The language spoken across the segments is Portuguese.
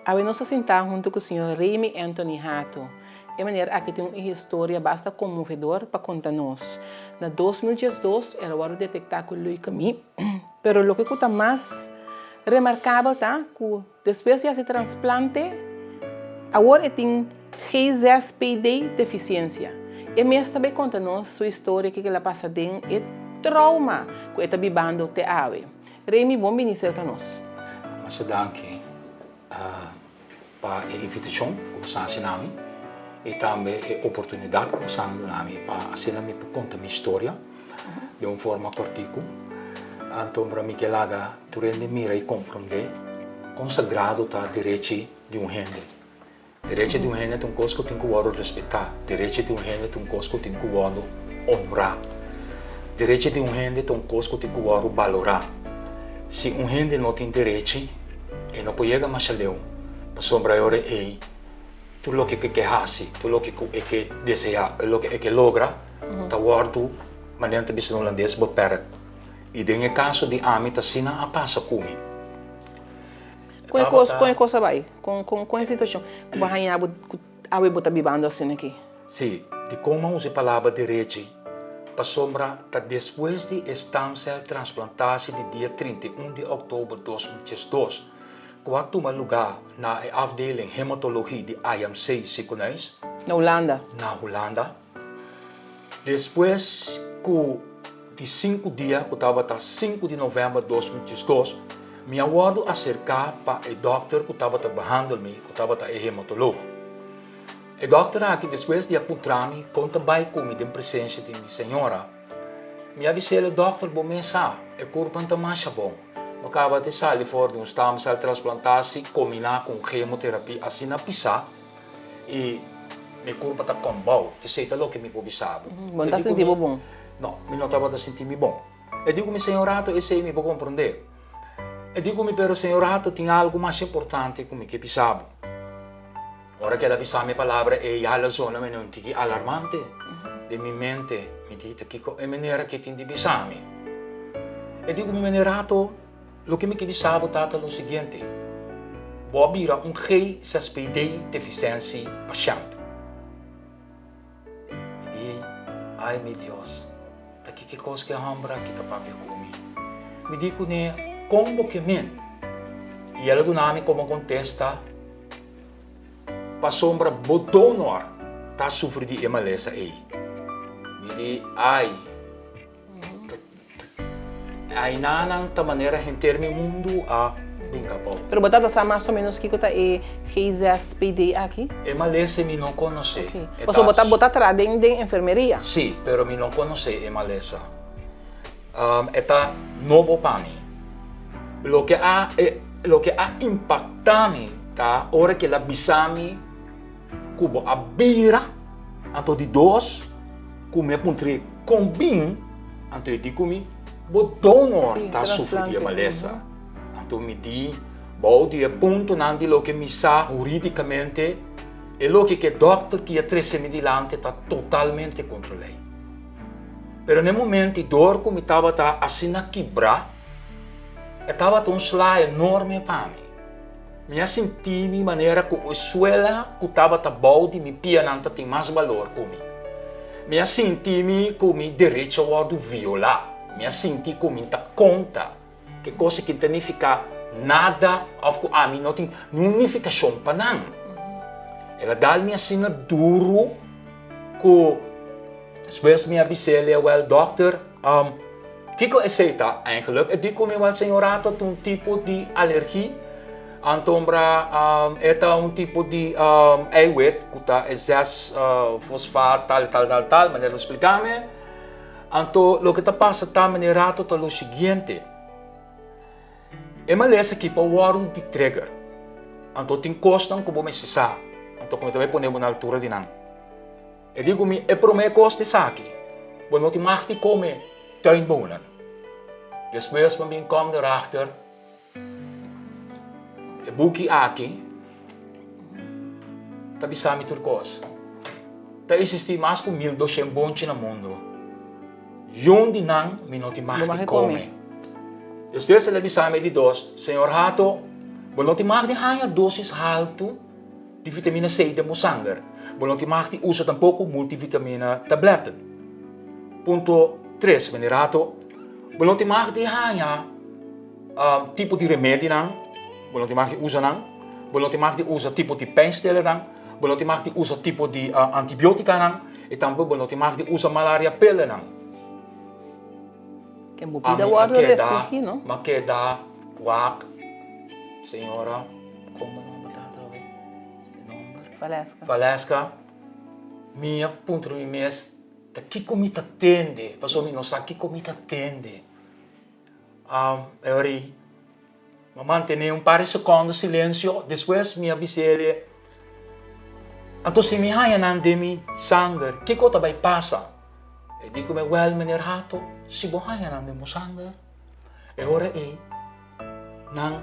Hoje nós sentamos junto com o senhor Remy Anthony Hato. De maneira aqui tem uma história bastante comovedora para contar-nos. Na 2012, ela foi detectada com leucemia, mas o que está mais remarcável é que depois de esse transplante, agora tem GZSPD deficiência. E mesmo também conta-nos sua história que ela passa dentro e trauma que ela está vivendo até hoje. Remy, bom dia para nós. Mas danke para a invitação que você assinami e também a oportunidade que você assinami para assinar contar minha história de uma forma cortica. Então, para mim que laga durante mira e compreender consagrado tá direito de um gente. Direito de um gente é uma coisa que tem que respeitar. Direito de um gente é uma coisa que tem que honrar. Direito de um gente é uma coisa que tem que valorar. Se um gente não tem direito, e não pode chegar mais além, para sombrar ele, tudo o que faz, tudo o que deseja, tudo o que logra, está guardado, mas dentro do holandês beperkt. E no caso de Ami, está sendo a passa comigo. Com a coisa vai, com a situação, que vai a botar vivendo assim aqui. Sim, de como usa a palavra direito. Para sombra, depois de stem cell transplantatie de dia 31 de outubro de 2002, quando toma lugar na afdeling hematologie de IMC Ziekenhuis, na Holanda. Depois de 5 dias, que estava 5 de novembro de 2002, me aguardo acercar para o doutor que estava behandando-me, que estava hematologo. O doutor aqui, depois de encontrar-me, conta bem comigo em presença de minha senhora. Me avisei o doutor para começar, o corpo não está mais bom. Eu acabo de sair fora de stem cell transplantatie, combinar com quimioterapia, assim na pisar, e meu corpo está com bom, que sei o que me pode saber. Bom, está sentindo bom? Não, eu não estava sentindo bom. Eu digo, meu senhora, eu sei me pode compreender. Eu digo, meu senhora, tem algo mais importante que me que sabe. Ora que ela bisa minha palavra e a zona me não tiki alarmante de minha mente me diz que é maneira que tem de bisami. E digo minha maneira lo que me que bisabo tata lo seguinte. Vou abrir GZSPD deficiência paciente. Me diz, ai meu Deus, daqui que coisa que hambra que tá papi comigo. Me digo né como que men. E ela do nome como contesta para sombra bodonor tá sofrendo de emalesa aí. Me diz, ai nanang ta maneira renter meu mundo a bingapau. Pero botar sa mais ou menos que está e GZSPD aqui? Emalesa me não conhece. Okay. Você botar atrás dentro da enfermeria? Sim, pero me não conhece emalesa. Eta novo para mim. Lo que ha impactado tá hora que ela bisami kubo abira anto de dos kume puntre combin anto de kumi bo donor tá sofrendo de malesa anto me di bom dia ponto nandi lo que me sa juridicamente e lo que doctor que trece me dilante tá totalmente controlado. Pero no momento dor como estava tá assim na quebra estava um slide enorme para mim. Me senti de maneira que a escola que estava balde me pia não tem mais valor comigo. Me senti como direito a violar. Me senti como tá conta que coisa que não fica nada of a mim não tem unificação para não. Ela dá me assim duro que depois me avisei well doctor que eu aceita eigenlijk eu digo me senhora tem tipo de alergia. Antombra é um tipo de eiwit, que é 6 fosfato, tal, maneira de explicar-me. Então, o que está passando está maneira é o seguinte. É uma lesa que para o warning de trigger. Então, tem costas que vou precisar. Então, como eu também ponemos na altura de não. Eu digo-me, é para mim costa isso aqui. Bom, não tem mais de comer, tem bonen. Depois, eu come erachter. O buki aqui, tá bisami turcos. Tá existir mais que 1.200 bonchi no mundo. Yun de não, me não tem mais de comer. Depois ele bisami de dois, senhor Hato, Belum ti mag di hanya dosis alto di vitamina C de mosanger. Belum ti mag di usa tampoco multivitamina tabletten. Punto 3, menerato. Belum ti mag di hanya tipo di remédio nang. Belum ti mag di usa nang. Belum ti mag di usa tipo di pijnstiller nang. Belum ti mag di usa tipo di antibiotica nang. E tampoco belum ti mag di usa malaria pillen nang. Que bebida guarda restringir, não? Makeda, wak, senhora, como não batata, Valesca, minha punto no mês, da que comida tende, passou me não sabe que comida tende. Eu mantenho um par de segundos silêncio, depois me avisei. Então se me haya nandemi sangue, que coisa vai passar? E digo me well meneer Hato, si bohaya nandemo sangue. E ora nang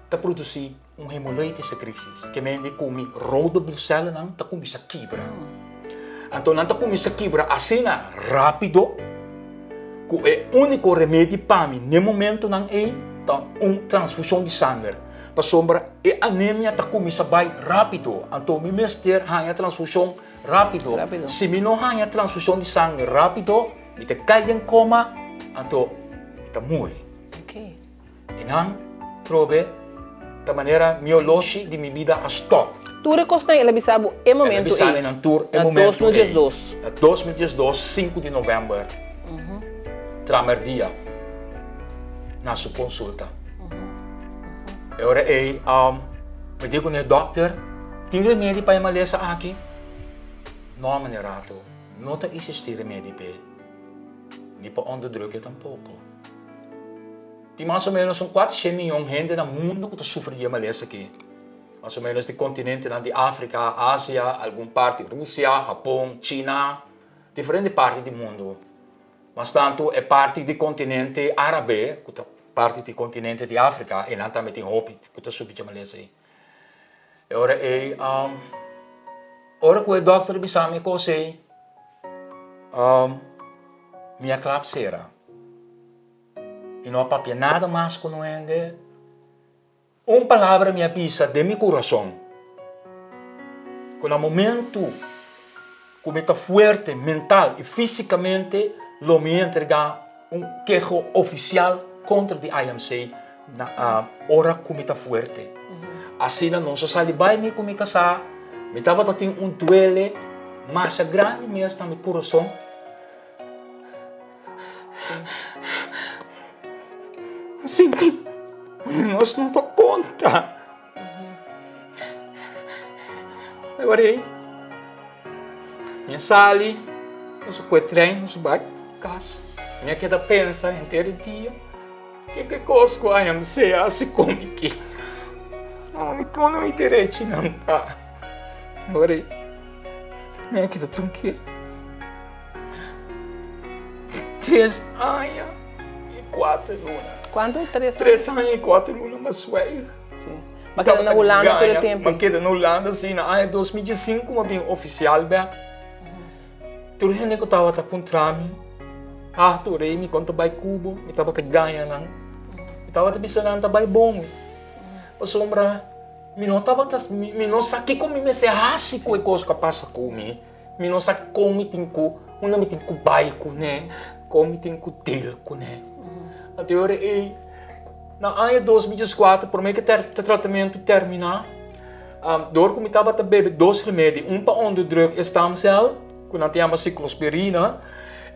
ta produzi hemolitische crisis, que men di kumi rode bloedcellen nang ta kumi sa kibra. Então nang ta kumi sa kibra asina rápido, que é único remédio para mim, no momento nang ta transfusão de sangue. Pa sombra e anemia ta kumi sa bay rápido. Então mi mister hanya transfusão rápido. Se mi não hanya transfusão de sangue rápido, mi te cai em coma, então mi ta morre. Okay. E nang trobe da maneira miologi di mi vida a stop. Tu recosta ela bisabo e momento e. Ela bisabo tour e momento 2012. 2012, 5 de novembro. Tramerdia. Na sua consulta. E ora me digo ne dokter, tem remédio para malesa aqui? Não, menerato, não te existe remédio para. Nem para onderdrukken tampouco. Tem mais ou menos 4 milhões de gente no mundo que sofre de malesa aqui. Mais ou menos de continente de África, Ásia, alguma parte, Rússia, Japão, China, diferentes partes do mundo. Mas tanto é parte do continente árabe, que parte do continente de África, e lá também tem hopi que sofre de malesa. E ora ora que o doutor bisame ko sei, minha clapsera. E não papia nada mais com o ende. Uma palavra me avisa de meu coração. Quando no momento que me está forte, mental e fisicamente, lo me entregar queijo oficial contra o IMC na hora que me está forte. Assim não se sai bem me com me casar, me estava tendo duelo mais grande mesmo no meu coração. Assim, nós não dá conta. Eu orei. Minha sali, nós foi treino, nós vai casa. Minha queda pensa inteiro dia. Que coisa que eu am se assim como que. Não me interessa não tá. Eu orei. Minha queda tranquila. 3 anos e 4 lunas. Quanto? 3 anos e 4 lunas, mas ué. Sim. Mas queda na Holanda todo o tempo. Mas queda na Holanda, sim, na ano 2005, mas bem oficial, bem. Tudo que eu estava contra mim, Arthur, me conta vai Cuba, me estava que ganha, não. Me estava pensando, tá bom. A sombra, me não estava, me não sabe como me se raci com a coisa que passa comigo. Me não sabe como tem que, não me tem que baixo, né? Como tem que ter, né? Até agora, na ano 2004, por meio que o tratamento terminar, dor que me estava a beber 2 remédios, para onderdruk stem cell, que não tem uma ciclospirina,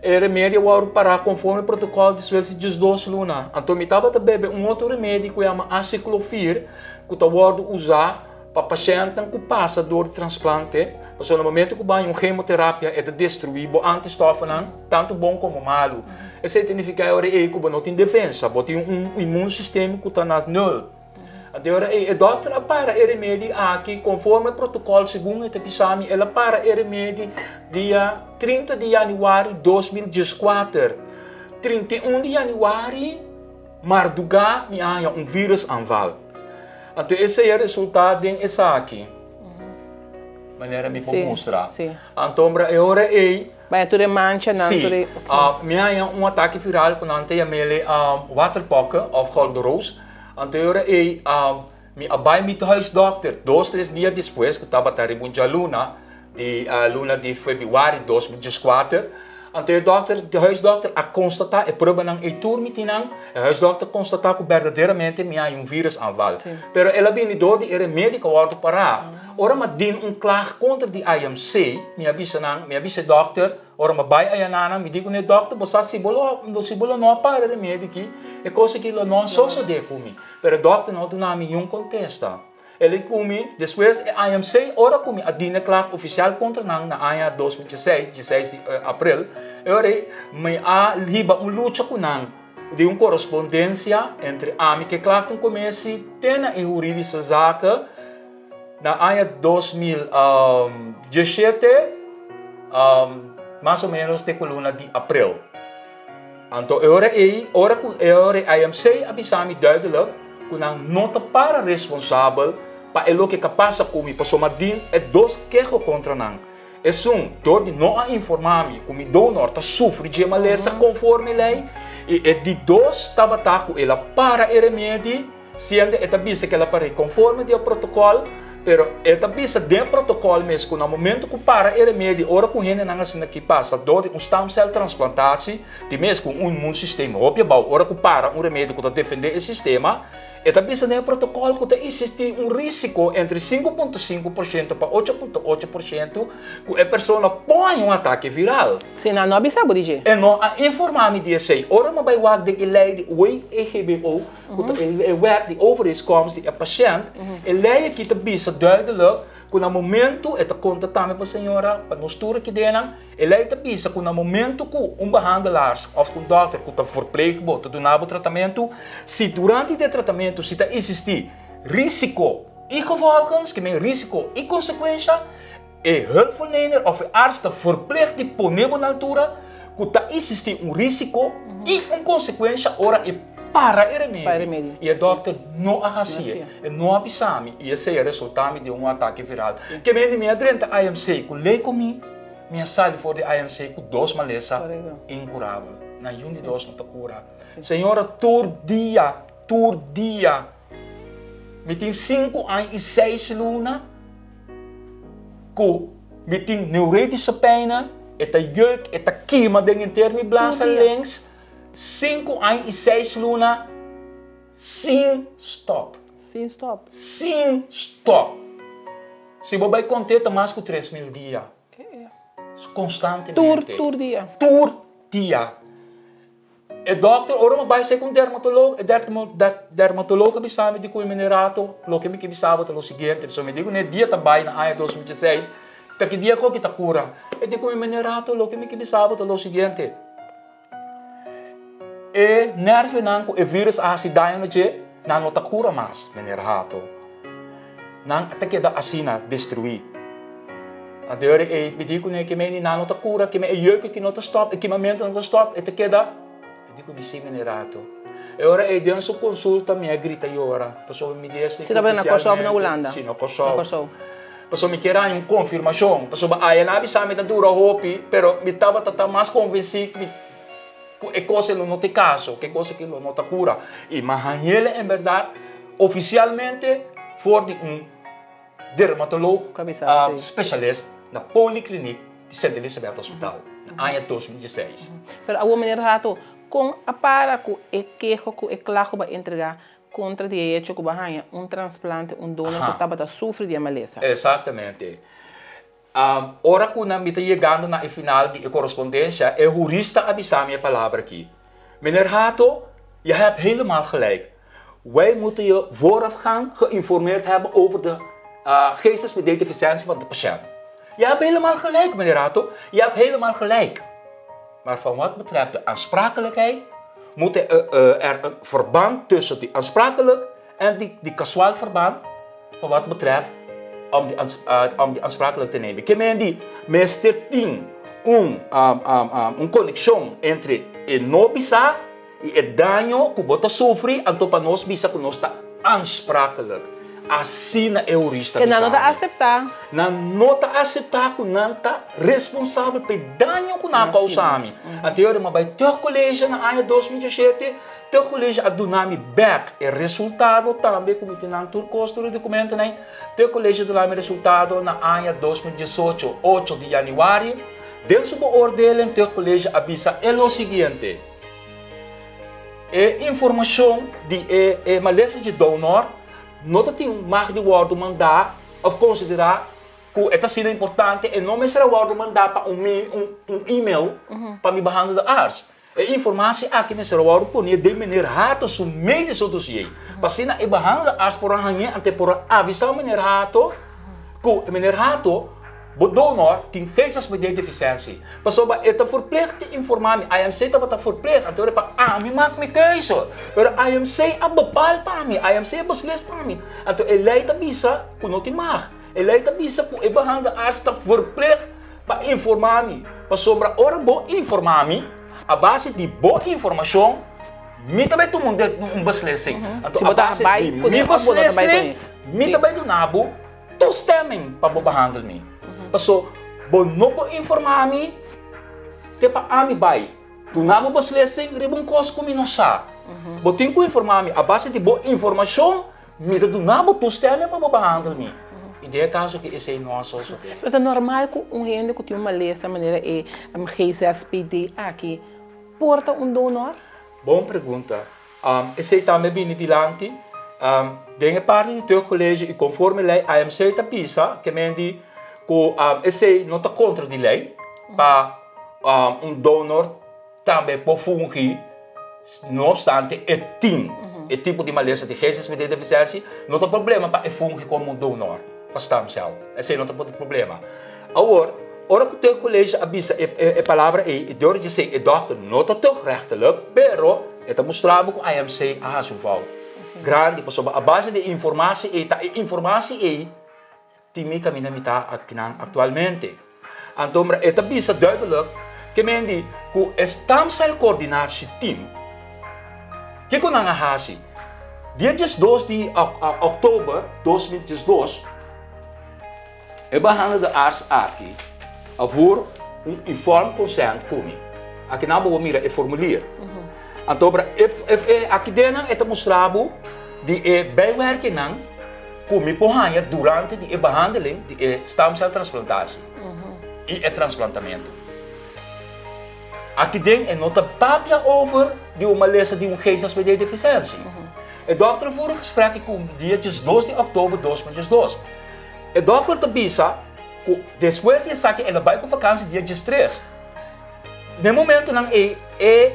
e remédio para parar conforme o protocolo de Suécia de 2 lunas. Então, me estava a beber outro remédio que chama aciclovir, que eu vou usar para pacientes que passam dor de transplante, porque no momento que vai uma quimioterapia é de destruir o antistofe, tanto bom como malo. Isso significa que não tem defesa, tem immune sistema que está nas nul. Agora, o doutor para o remédio aqui, conforme o protocolo, segundo o Tepisami, ela para o remédio dia 30 de janeiro de 2014. 31 de janeiro, Marduga, me há vírus anval. Então, esse é o resultado dessa aqui. Maneira me mostrar. Então, agora vai tudo mancha, não tudo. Me há ataque viral quando ante a mele waterpokken of goldroos. Então, me abay me to huisdokter. 2-3 dias depois, que estava taribunja luna de februari 2024, então, de huisdokter a constatar, prova ng iturmi tinang, huisdokter constatar que verdadeiramente me há vírus aanval. Pero ela vem door de médico ordo para. Ora ma din klaag contra de IMC, me avisa dokter, ora ma bay ayanana, me digo ne dokter, bosa sibolo no para médico, e cosa que lo non so de kumi. Pero dokter não do nami contesta. Ele kumi, depois a IMC, ora kumi a dina klaag oficial contra nang na aya 2016, 16 de abril, ora me a liba lucha kunang de correspondência entre ami que klaag ten comece tena em juridische zaken na aya 2017, mais ou menos de coluna de abril. Então, ora IMC abisami duidelijk kunang nota para responsável para o que passa comigo, para somadin é dois queixos contra nang. É door de não a informar-me, como donor tá sofre de maleza conforme lei, e é de dois tabataco ela para remédio, sendo esta bisa que ela para conforme de protocolo, pero esta bisa de protocolo mesmo, no momento que para remédio, ora com gente não assim que passa, door de stem cell transplantatie, de mesmo com immune sistema, ora que para remédio que defender esse sistema. Esta bisa de protocolo que existe risco entre 5,5% para 8,8% que a pessoa põe ataque viral. Sim, não avisava, DJ. E não a informar-me disso. Ora, mas vai o de lei de EGBO, que wet de overeenkomst de patiënt, e lei que te bisa duidelijk, que no momento, esta conta também para a senhora, para nós tudo que denam, e lei te bisa que no momento que behandelaar of um dokter que te verpleegbaar, te doen o tratamento, se durante o tratamento se existe risco e gevolgens, que men risco e consequência, e hulpverlener of arts te verpleegt disponível na altura, que existe risco e consequência, ora e para remédio. E o dokter não ahasia, não avisame, e esse é o resultado de ataque viral. Que me adrenta IMC, que lei comigo, minha saída for de IMC, que dois maleza incurável. Na juni dos não te cura. Senhora, tur dia, me tem 5 anos e 6 lunas, que me tem neurotische pijn, eta jeuk, eta queima dentro termi blazen links. 5 anos e 6 lunas, sem stop. Sem stop. Sem stop. Se você vai contar mais que 3.000 dias. Constantemente. Tur dia. E dokter, ora vai ser com dermatologo. E dermatologo que sabe de como minerato, lo que me que sabe o seguinte, so me digo ne dia também na ano 2016, que dia que tá cura. E de como minerato, lo que me que sabe o seguinte. E nerve nanko e vírus acidaino je na nota cura mas minerato. Nang até da asina destruir. A deur me digo ne que me na nota cura, que me jeuk que nota stop, que momento não stop, e te queda. E digo me sim minerato. E ora e dentro su consulta me grita e ora. Pessoa me diz que você estava na Kosovo na Holanda. Sim, na Kosovo. Pessoa me quer uma confirmação. Pessoa aí na sabe da dura hopi, pero me tava mais convencido que coisa não tem caso, que coisa que não tem cura. E mas ele, em verdade, oficialmente, foi de dermatólogo especialista na Polyclinic de Santa Elizabeth Hospital, no ano 2016. Pero a maneira rato, com a para que é queixo que é claro para entregar contra de hecho que vai transplante, donor que estava a sofrer de amaleza. Exatamente. Ora que nós estamos chegando na final de correspondência, é o jurista avisar minha palavra aqui. Meneer Hato, je hebt helemaal gelijk. Wij moeten je voorafgaan geïnformeerd hebben over de geestesdeficiëntie van de patiënt. Je hebt helemaal gelijk, meneer Hato. Je hebt helemaal gelijk. Maar van wat betreft de aansprakelijkheid, moet er een verband tussen die aansprakelijk en die casual verband, van wat betreft om die aansprakelijk te nemen. Que men die meester ting conexão entre o não bisa e o dano que bota sofre, então para nós bisa que nós está aansprakelijk. assim é o rista. Que não está aceitar. Não está aceitar que não está responsável pelo dano que não causamos. Anterior, mas vai ter colégio na ano 2017, ter colégio a donami back é resultado também como tem na turcosto do documento, né? Ter colégio donami resultado na ano 2018, 8 de janeiro. Del subordem ter colégio avisa é o seguinte. É informação de maleza de donor, não tem mais de word mandar ou considerar que esta sendo importante e não me será word mandar para um e-mail para me behandlar da ars. A informação aqui me será word por de maneira rato so meio de dossiê. Para se na behandlar da ars por arranhar ante por avisar o maneira rato que maneira rato o donor tem casos de deficiência. Pasoba esta verplicht informar IMC está verplicht então para me maak me keuze. Pero IMC a bepaal para mim, IMC a beslis para mim. Então ele está bisa que não te mag. Ele está bisa que behandel arts está verplicht para informar me. Pasoba ora bo informar me a base de boa informação me também tu mundo beslissing. Então a base de me beslissing me também do nabo toestemming para behandel me. So, bonobo informami, te pa ami bay. Tunamo beslissing, ribong kos kuminosa. Botin ko informami, a base de boa informação, me do nabo toestemming para behandel me. Ideia caso que esse é nosso. É normal que gente que tem uma lesa maneira é GCSPD aqui porta donor? Boa pergunta. Esse também bem dilante. Dengue parte do teu colégio e conforme lei IMC ta pisa, que mendi que esse não está contra a lei para donor também pode fungir, não obstante é tipo de maleza de Jesus com deficiência, não tem problema para fungir como donor para stem cell. Esse não tem problema. Agora, ora que o teu colégio avisa a palavra e door dizer doctor não está tão rechtelijk, pero está mostrado que a IMC zoval grande, a base de informação e informação Timi kami na mita atualmente. Então, esta bisa duidelijk que mendi que o stem cell coördinatie team que ko nangahasi dia 12 de outubro 2012 é behandeld de arts aqui voor informed consent kumi. Aqui na boa mira é formulier. Então, aqui dentro é mostrado de bijwerking nang kumi pohanya durante die behandeling die stamceltransplantatie e transplantamento. Aqui dentro é nota papia over de uma lesa de geestens met deficiëntie. O dokter voor een gesprek com dia 12 de outubro 2012. O dokter te bisa que depois de saque ela vai com vakantie dia 13. No momento nang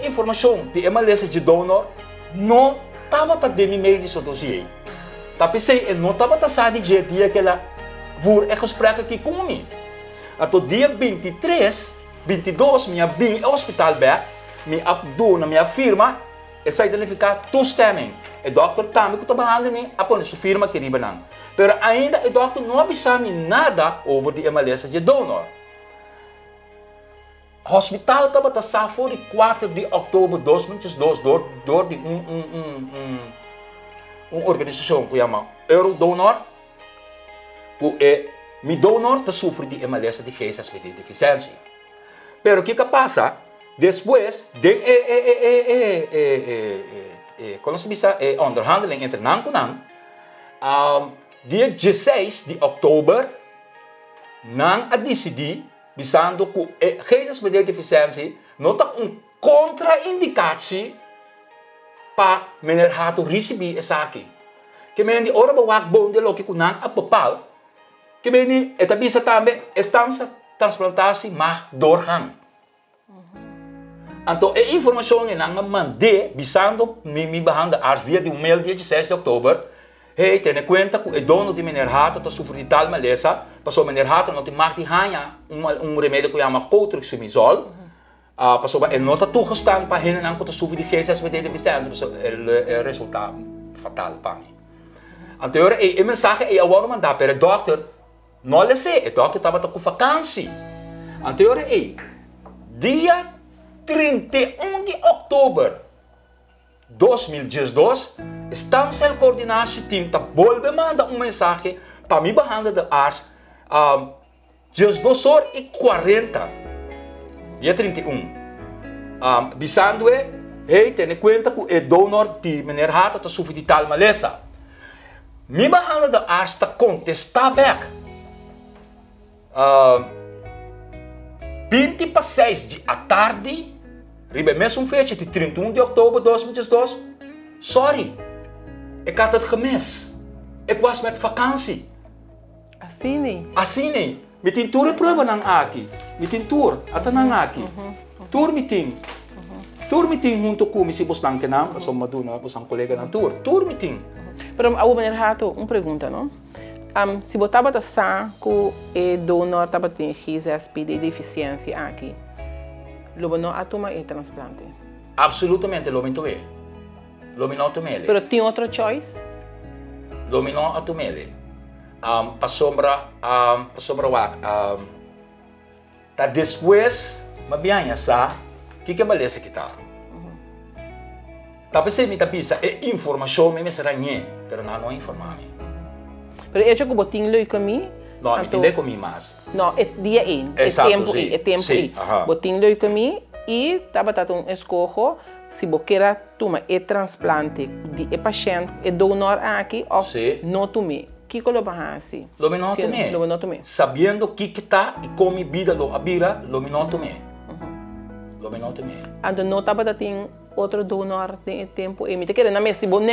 informação de uma lesa de donor não estava tá demi meio de dossiê. Tapi sei não estava tasado dia que ela voor gesprek aqui comigo. Até dia 23, 22 minha bem hospital back, me abdo na minha firma, essa identificar toestemming. O dokter também que está behandeld me, apon sua firma que riba nang. Pero ainda o dokter não avisou-me nada over die MLS de donor. O hospital estava tasado voor 4 de outubro 2012 door de uma organização que chama Eurodonor, que mi donor te sofre de MLS de geestens met deficiência. Pero o que passa? Depois de como se diz, onderhandeling entre nang con nang, dia 16 de outubro, nang a decidir, visando que geestens met deficiência não tem contraindicatie para meneer Hato receber essa aqui. Que meneer ora bewak bom de loki kunang a bepal. Que meneer eta bisa também estamos transplantatie mag doorgaan. Então a informação que nang mande bisando me behandel arts via de mail dia 16 de outubro. Hey, ten cuenta que o dono de meneer Hato está sofrendo de tal maleza, passou meneer Hato não tem mag de hanya remédio que chama cotrimoxazole. Passou ele não está toegestaan para hen en te sofrer de geestens met deficiência, passou o resultado fatal para mim. Então a mensagem é agora mandar para o dokter, não lhe sei, o dokter estava com vakantie. Então dia 31 de outubro 2012, Stem cell coördinatie team tá volve manda mensagem para mim behandelen de arts. Dias 2h40, dia 31. Bisando hey, ten conta que o donor de meneer Hato tá sofrendo de tal maleza. Me behandelen de arts tá contestar back. 20 para 6 da tarde, ribe mesmo fecha de 31 de outubro de 2022. Sorry, ik had het gemist. Ik was met vakantie. Assim, metin tour prova nang aki. Metin tour, ata nang aki. Tour meeting. Tour meeting junto com si boss lang kenam, kaso maduna boss ang kolega ng tour. Tour meeting. Pero a meneer Hato, uma pergunta, não? Se você pensar que o donor tem GSP de deficiência aqui, logo não atoma e transplante. Absolutamente, lo minto é. Lo minuto mele. Pero tem outra choice? Lo minuto mele. Pasombra wak. Tá depois, mabianya sa, que malesa kita. Tapi se mi tapisa e informação me será nie, pero não informami. Pero é que o botinho loi kami? Não, me entende comigo mais. Não, é dia é tempo sim. é tempo Sim, botinho loi kami e tava escolho se você quer tomar e transplante de paciente e donor aqui ou não tomar. Que colo bahasi? Lo minuto me. Lo minuto me. Sabendo que tá e como vida lo abira, lo minuto me. Lo minuto me. Ando não tava tem outro donor tem tempo e me te quer na mesa se bom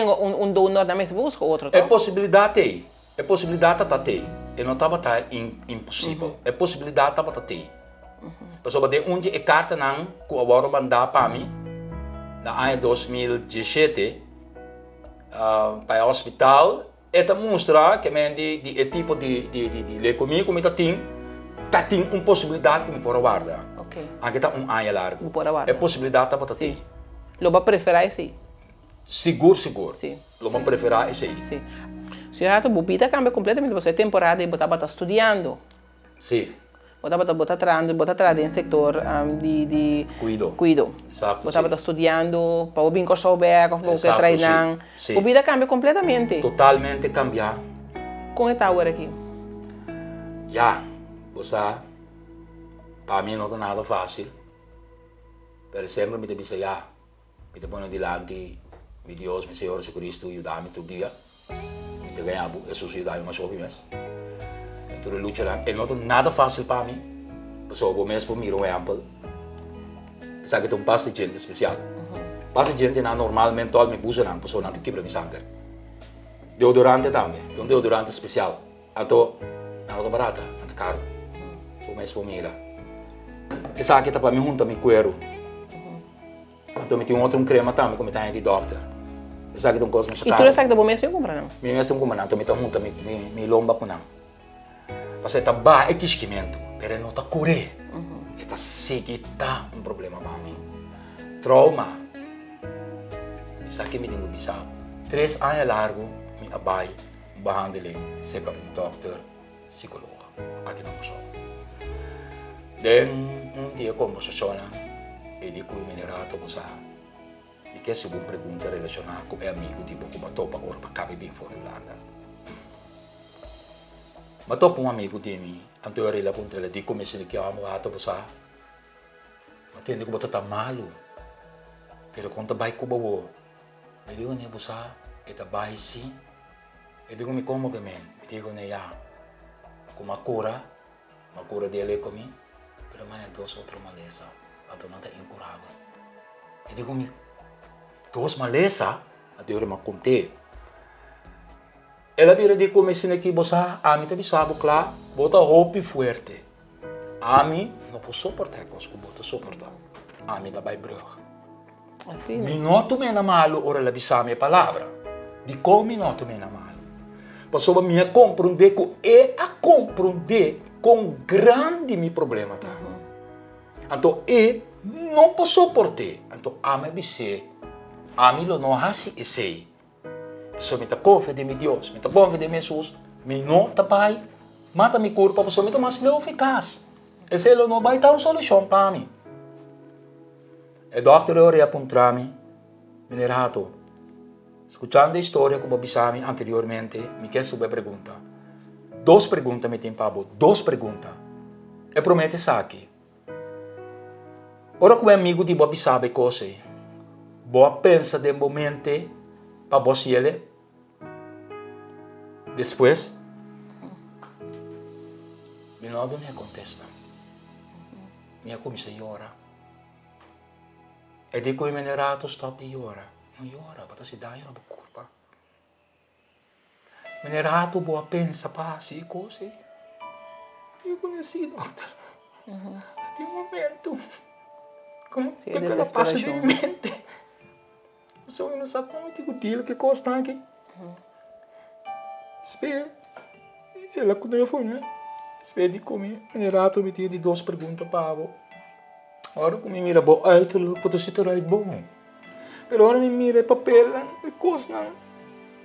donor na mesa busca outro. É possibilidade. É possibilidade tá ter. E não tava tá impossível. É possibilidade tava tá ter. Pessoal de onde é carta nang ku agora mandar para mim na ano 2017 para o hospital eta mostra que men de tipo de leucemia como tem uma possibilidade que me pode guardar. Ok. Aqui tá ano largo. É possibilidade tá para ter. Loba preferir esse? Seguro. Sim. Loba preferir esse. Sim. Se o rato bubita cambia completamente, você é temporada e você está estudando. Sim. Você está em setor de cuido. Exato. Você está estudando, para o bingo saber, para o que treinar. A vida cambia completamente. Totalmente cambiar. Com esta hora aqui? Já, você, para mim não é nada fácil. Mas sempre me diz já, me te põe diante, meu Deus, meu Senhor Jesus Cristo, ajuda-me todo dia. Me ganha, Jesus ajuda-me mais ou menos. Então, luta lá. Não é nada fácil para mim. Pessoal, vou mesmo mirar um exemplo. Sabe que tem um paciente especial. Paciente não normalmente todo me usa não, pessoal não tem quebra de sangue. Deodorante também, tem um deodorante especial. Então, não é barata, não é caro. Vou mesmo mirar. E sabe que para mim junto me cuero. Então, me tem outro crema também, como tem de doctor. Sabe que tem um coisa mais caro. E tu sabe que vou mesmo comprar não? Me mesmo comprar não, então me tá junto me lomba com não. Mas está bem esquecimento, mas não está curé. Está seguida um problema para mim. Trauma. Isso aqui me digo bisao. 3 anos largo, me abai, behandeling, seca doctor, psicólogo. Aqui não sou. Den dia como funciona, e digo o minerato você. E que se uma pergunta relacionada com o amigo tipo como topa ou para cabe bem fora Irlanda. Mas tô um amigo de mim, antes ele apontou ele diz como se ele quer amar a você. Mas tem que botar malo. Pero quando vai com o bobo, ele diz né você, ele vai sim. Ele diz me como que men, ele diz né já, como a cura dele comigo, pero mais dois outros maleza, até não tá incurável. Ele diz me dois maleza, até eu me contei. Ela vira de começar aqui, você, a mim também sabe, claro, bota roupa forte. A mim não posso suportar coisas que bota suportar. A mim vai brigar. Assim, né? Minuto me na malo, ora la bisa minha palavra. De como minuto me na malo. Passou a minha compreender que a compreender com grande meu problema tá. Então não posso suportar. Então a mim bise, a mim não hasi esse. So, me confia de meu Deus, me confia de Jesus, me não tapai, mata me corpo, porque me mais eficaz. Esse não vai dar uma solução para mim. O doutor ora apontar-me, minerato, Escuchando a história que babisami anteriormente, me quer saber pergunta. 2 perguntas me tem pabo, 2 perguntas. Eu prometo isso aqui. Ora que o amigo de babisabe coisa, boa pensa de momento para você ele. Depois, me não me contesta. Me começa a chorar. E dico me nerato stop de chorar. Não chora, para se dar uma culpa. Me nerato boa pensa para si coisa. Eu conheci doutor. De momento, como Sim, que ela passa de mente. Eu não sabe como digo tiro que costa aqui. Espera. Ela quando eu fui, né? Espera de comer. Me nerato me tira de 2 perguntas para ela. Agora que me mira bom, aí tu pode se tornar bom. Pero agora me mira papel, me costa.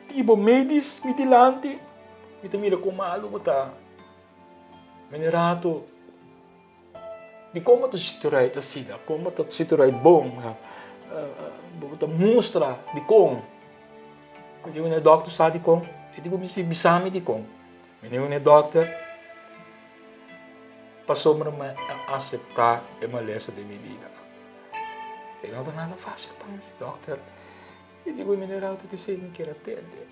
Tipo, medis, me dilante. Me te mira como malo, botar. Me nerato. De como tu se tornar assim, como tu se tornar bom. Botar mostra de como. Eu digo, né, doctor sabe de como. Eu digo, me se bisame de como. Eu digo, né, doctor. Passou a aceitar a maleza de minha vida. E não é nada fácil para mim, doctor. Eu digo, mineral, tu disse que era atender.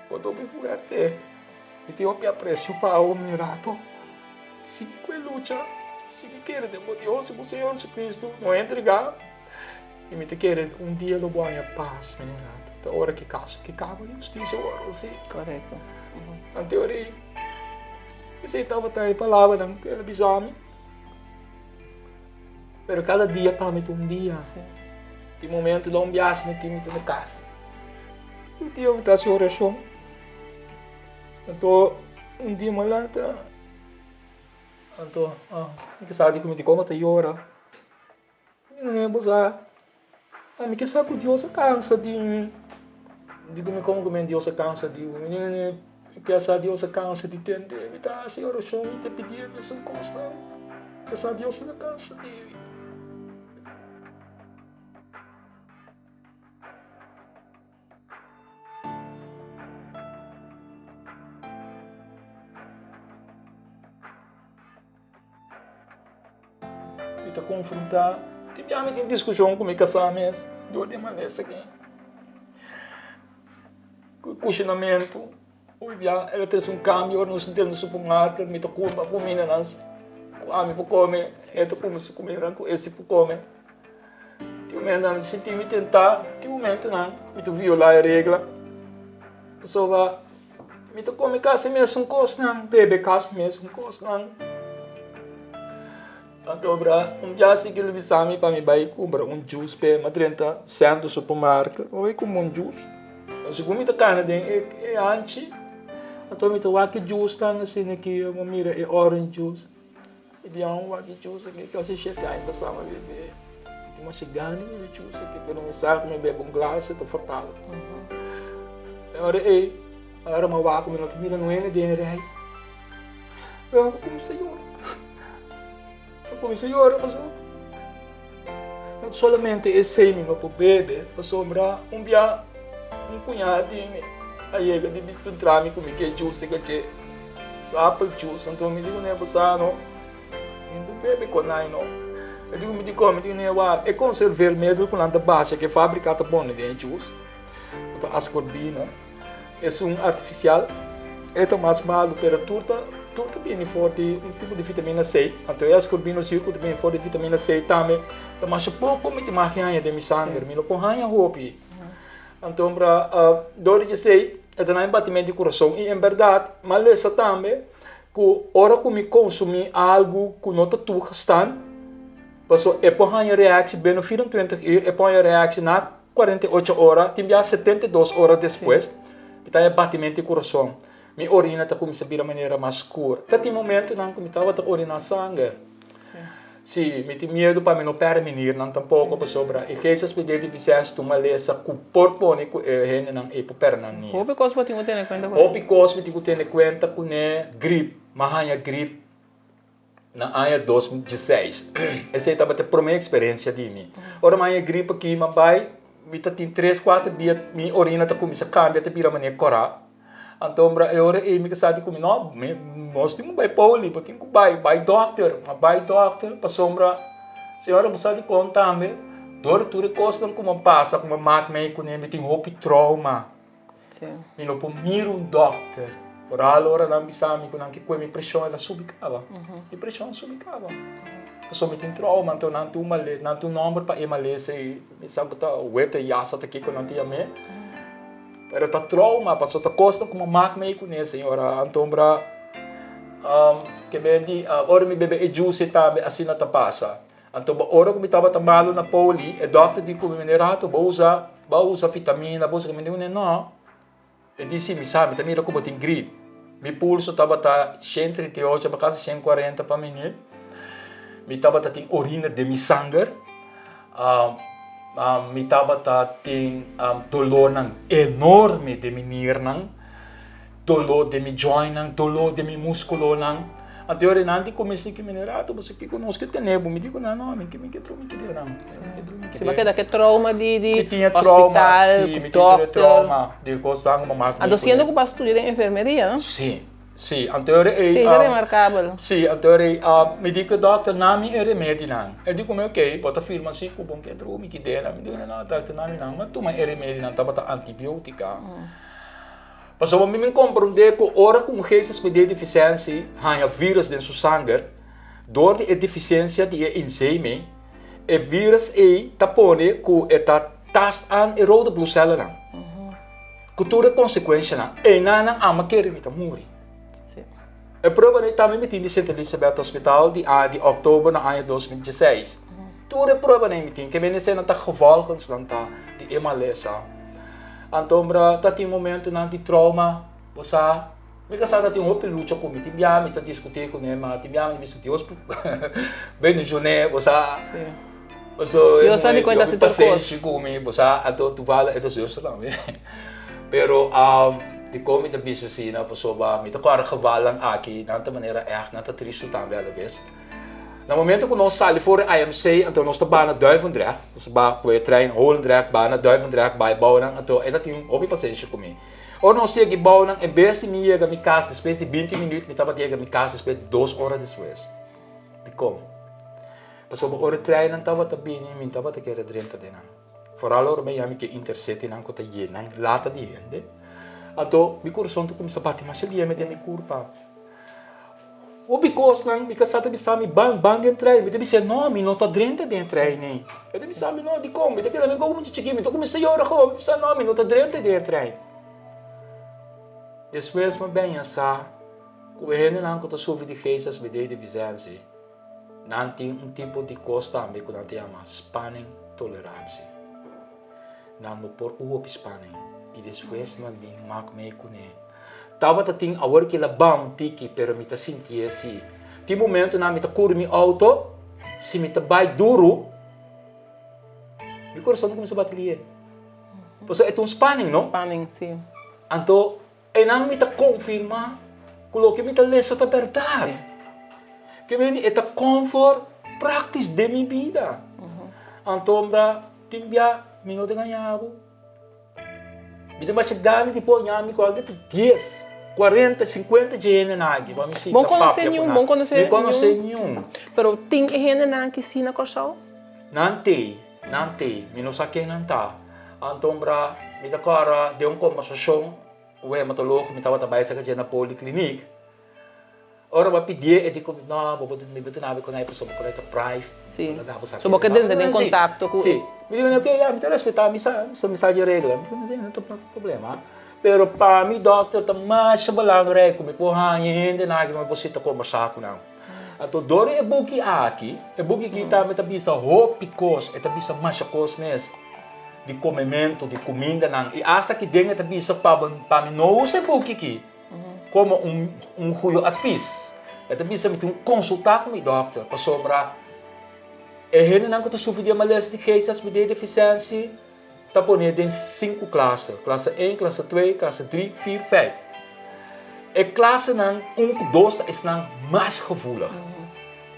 Quando eu me fui até, eu tenho que aprecio para o mineral. Se que luta, se que quer de Deus, se o Senhor Jesus Cristo não entregar, e me te quer dia lo buona paz, mineral. Da hora que caso, que cago justiça, agora assim. Correto. Na teoria, eu estava até palavra que ela bisame. Pero cada dia para mim um dia. De momento não viajo aqui na casa. Eu tinha muita oração. Então dia malata. Então, que sabe como te como te ora. Não é boa. Me que sabe que Deus cansa de mim. Digo me como que Deus cansa de mim. Que sabe Deus cansa de entender. Me tá assim oração e te pedir isso consta. Que sabe Deus não cansa de mim. Te confrontar, tivemos uma discussão com o meu casamento, deu de maneira aqui. Questionamento, ela teve um câmbio, não se entende no supermercado, me tocou uma comida, me para comer, eu como se comer com esse para comer. Tem um momento não senti me tentar, tem um momento não, me violar a regra. Só vai, me tocou me casa mesmo com coisa não, bebê casa mesmo com coisa não. Então, dia seguinte ele me para me vai comprar juice para 30 centos no supermercado. Eu vou comer juice. Mas se comida carne é antes, então me toa que juice tá assim aqui, eu mira é orange juice. E dia que juice aqui que eu se chega aí para sama beber. Tem uma chegada de juice aqui, que não sabe me bebe glass, tá fatal. Agora uma vaca me não mira não é de rei. Eu comecei a comecei a chorar, mas não solamente esse menino para beber, para sobrar dia cunhado aí ele disse que entrava comigo que juice que apple juice, então me digo né você não bebe com nada não, eu digo me digo né é conservar medo com nada baixa que fabricada bom de juice, então ascorbina é artificial, é mais malo para tudo bem forte, um tipo de vitamina C. Então, as corbinas circulam bem forte de vitamina C também. Mas pouco me marca de sangue, me não põe roupa. Então, para dor de C, é também batimento de coração. E, em verdade, mas essa também, que hora que me consumir algo que não está gastando, passou é põe a reação bem no 24 horas, é põe a reação na 48 horas, tem 72 horas depois, então é batimento de coração. Minha urina está começando a virar maneira mais escura. Até o momento não me estava a urinar sangue. Sim, me tinha medo para me não permitir, não tampouco para sobrar. E que essas pedidas de Vicente, uma lesa com porco nem com rene não é para perna nem. O because você tem que ter conta com. O because me tem que ter conta com né gripe, mas gripe na ano 2016. Essa estava a primeira experiência de mim. Ora mais gripe aqui, mas vai mita tin 3-4 dias, mi orina ta kumi sa cambia ta pira mania kora. Então, eu me casado com não, nós temos vai poli, porque tem vai doctor, para sombra, senhora você de conta também, dor tudo costa como passa, como mak me com ele tem roupa trauma. Sim. Me não pode doctor, por a hora não bisami com que com pressão ela subicava, e pressão subicava. So me tem trauma, então não tu mal, não tu número para emale se me sabe tá weta yasa tá aqui com não tinha me. Pero tá trauma, passou tá costa como mak me com ele, senhora, então que bendi, ora me bebe e juice tá assim na passa. Então ora como estava tambalo na poli, e doctor di como minerato, ba usa vitamina, ba usa que me digo não. E disse me sabe, também era como tem grid. Mi pulso estava tá 138, ba quase 140 para minuto. Mi estava tá tem urina de mi sangue. Mi estava tá tem dolor nang enorme de mi nirnang, dolor de mi joint nang, dolor de mi musculo nang. Até ora nanti comecei que minerato, você que conosco tem nebo, me digo não, me que tromi que deu não. Se vai quedar que trauma de trauma, hospital, sim, me doctor. trauma, de coisa uma máquina. Ando sendo que vai estudar em enfermeria, não? Sim. Sim, anteriore Sim, é remarcável. Sim, anteriore me dico doctor nami é remédio não. Eu digo me ok, bota firma assim, com bom que tromi que dela, me digo não, doctor nami não, mas tu mas é remédio não, tá bota antibiótica. Passou a mim compreender que ora com casos de deficiência, há vírus dentro do sangue, door de deficiência de enzime, e vírus tapone que está tas aan e rode bloedcellen aan. Cultura consequência não, e não ama querer me morrer. A prova é também me tinha Santa Elizabeth Hospital de outubro no ano 2016. Tudo a prova é me tinha que me nesse não tá gevolgens não tá de emalesa. Então, tá tem momento não de trauma, você me casada tem uma luta com me tinha me tá discutir com ele, mas tinha me discutir os bem no joné, você eu só me conta se tu paciente com me, você ato tu vale é dos seus lá, pero de como de business na pessoa me tá claro gevalan aqui, na outra maneira é na tá triste também às vezes. No momento que nós saímos voor IMC, então nós estamos Duivendrecht, nós vamos trein Holendrecht, na Duivendrecht, bij Bouwnan, então é daqui op paciente comigo. Ou nós chegamos em Bouwnan, em vez de me ir a minha casa, depois de 20 minutos, me estava chegando a minha casa, depois de 2 horas depois. De como? Passou por hora trein, não estava também, me estava a querer dentro de não. Vooral hoor me que intercity não kota yenan, lata de gente. Então, me curso tu como sabati, mas ele me tem me curpa. O because lang because sabi sa mi bang din try mi tabi siya no mi no ta drente din try ni tabi sa mi no di ko mi tabi lang ko mo chiki mi to ko mi sayor ako sa no mi no ta drente din try después mo bem essa kuhen lang ko to suvi di cases me de visensi nanti tipo di costa me ko nanti ama spanning tolerantie nan mo por uo spanning e después man bing mak me ko ne tava tating awar que labang tiki pero mita sentia si. Ti momento na mita curi mi auto, si mita bay duro, mi coração como sa bateria. Pois é um spanning, no? Spanning, sim. Então, é não mita confirma, coloque mita lesa ta verdade. Que me é ta comfort practice de mi vida. Então, timbia minuto ganhado. Mita mas gani tipo nyami ko agad 10. 40, 50 gente nagi, vamos se bom conhecer nenhum. Pero tem gente na que sina corso? Nanti, minus aqui não tá. Então bra, me da cara de conversação, o hematolog me tava trabalhando sa kanya na polyclinic. Ora ba pedir e dico no, bobo me beto na ko na pessoa ko na prive. Sim. So boca dentro tem contato com. Sim. Me digo ok, me te respeitar misa mensagem regra, não tem problema. Pero para mim, doctor, tá mais balangre como por ainda na que você tá conversar com não. Então, dor é buki aqui, é buki que tá me tá bisa hopicos, é tá bisa machacos mes de comimento, de comida não. E hasta que denga tá bisa para mim não usa buki aqui. Como ruim advice. É tá bisa me tem consultar com o doctor para sobrar. É gente não que tá sofrendo de malês de cases de deficiência. Tá pondo em 5 classes. Classe 1, classe 2, classe 3, 4, 5. E classe 1, 2 é mais gevoelig.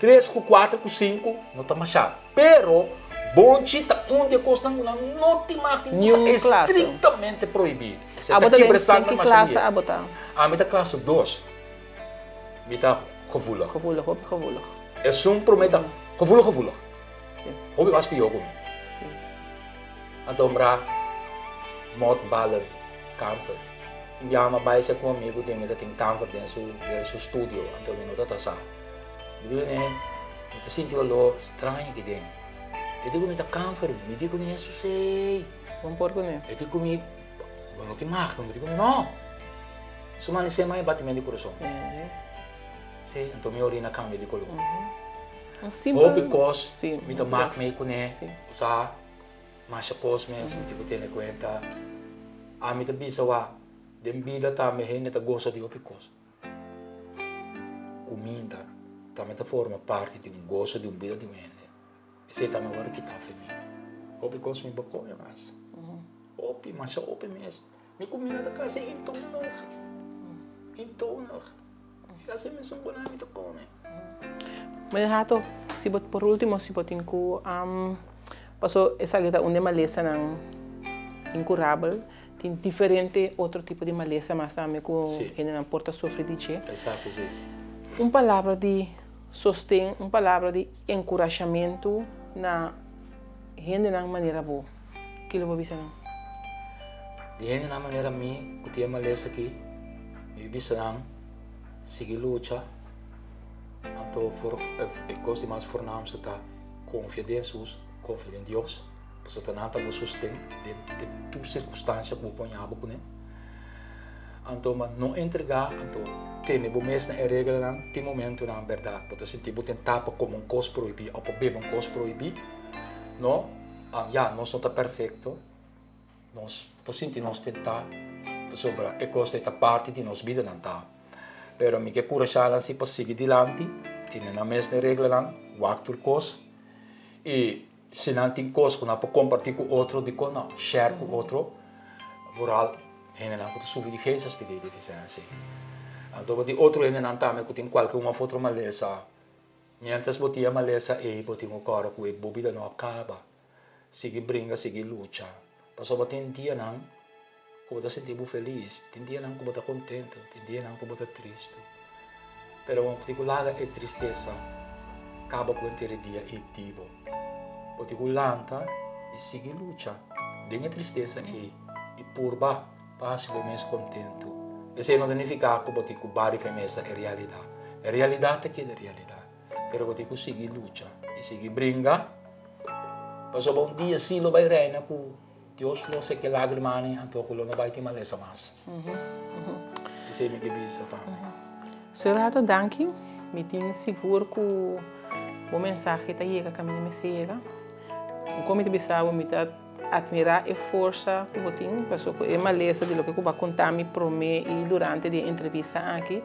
3, 4, 5 não está mais chato. Pero, Bonchi tá onde costa não te marca, Nenhum classe. estritamente proibido. Você tá Abota tem quebrando que na classe maçania. abota. A meta classe 2. Mita gevoelig. Gevoelig, op gevoelig. É zo'n prometa gevoelig. Sim, Hoe was bij jou kom? sim. Adombra mot baler camper. Yama bai sa ko amigo din ita ting camper din su studio anto no tata sa. Dito ne ita sinti lo estranho que din. Ito ko mita camper, miti ko ni susei. Vamos pôr com ele. Ito ko mi não te marca, não te ko no. Sumani se mai batimento de coração. Se anto mi orina cambia de color. Um símbolo. Oh, because Sim. mita mark me ko ne Sim. sa masha pos mesmo, tipo tendo conta a mita bisawa dem vida tá me rende tá gosto de opicos comida tá meta forma parte de gosto de vida de mente esse tá me agora que tá femi opicos me bacoia mais opi masha opi mesmo me comida da casa então já se me são bom na mita come Mas rato, se bot por último, se botin ko paso essa kita uma maleza não incurável, tem diferente outro tipo de maleza, mas também com ele não porta sofrer de che. exato sim Uma palavra de sostém, uma palavra de encorajamento na gente na maneira boa. Que lo vou dizer não? de rende na maneira mi que tinha maleza aqui me bisa nang sige lucha anto for coisa mais voornaamste tá confia em Jesus, confia em Deus, porque tá nada vos sustém de tu circunstância que põe abo com né. Anto mas não entregar, anto tem bo mês na regra lá, tem momento na verdade, porque se tipo tentar para como coisa proibir, ou para beber coisa proibir, não, já nós não tá perfeito, nós possivelmente nós tentar sobre a coisa da parte de nós vida não tá. Pero mi que cura se para seguir adiante, tiene na mesma regra lá, o actor cos e se não tem cos que não pode compartilhar com outro, de com não share com outro, vooral hen não pode subir diferenças pedir de dizer assim. Então de outro hen não tá me que tem qualquer uma foto malesa, mientras botia malesa e botia o cara com e bobida não acaba, sigue brinca, sigue luta, passou bater dia não como está sentindo feliz, tem dia não como está contente, tem dia não como está triste. Pero em particular é tristeza, acaba com aquele dia ativo. Particular e sigue luta, denha tristeza e purba, passe o mês contente. Esse não significa que você com bari femesa é realidade. É realidade que é realidade. Pero você com sigue luta e sigue brinca. Passou dia sim lo vai reina com Deus não sei que lágrima nem anto que não vai ter maleza mais. Isso é me que bisa pa. Senhor Rato, danke. Me tenho seguro que o mensagem está chega, caminho me chega. Como te bisava, me tá admirar e força que você tem, porque é maleza de lo que eu vou contar me para mim e durante a entrevista aqui,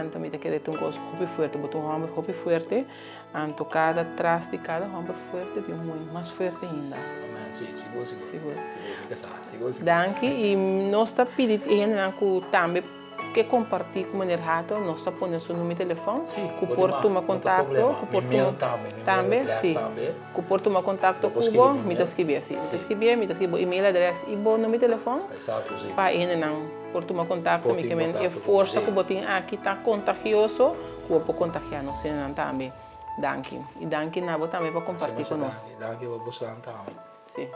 então me tá querendo um gosto muito forte, botar um ombro muito forte, então cada traste de cada ombro forte de muito mais forte ainda. Sim, seguro. Danke e nós está pedindo que também que compartilhe com o Rato, nós está pondo seu número de telefone, que por tomar contato, que por também, sim, que por tomar contato com o me escrever assim, me escrever e-mail adresse e bom número de telefone, para ele não por tomar contato, me que é força que botem aqui está contagioso, que eu vou contagiar nós também, danke e danke na também para compartilhar conosco. Danke, eu vou gostar então. Sim.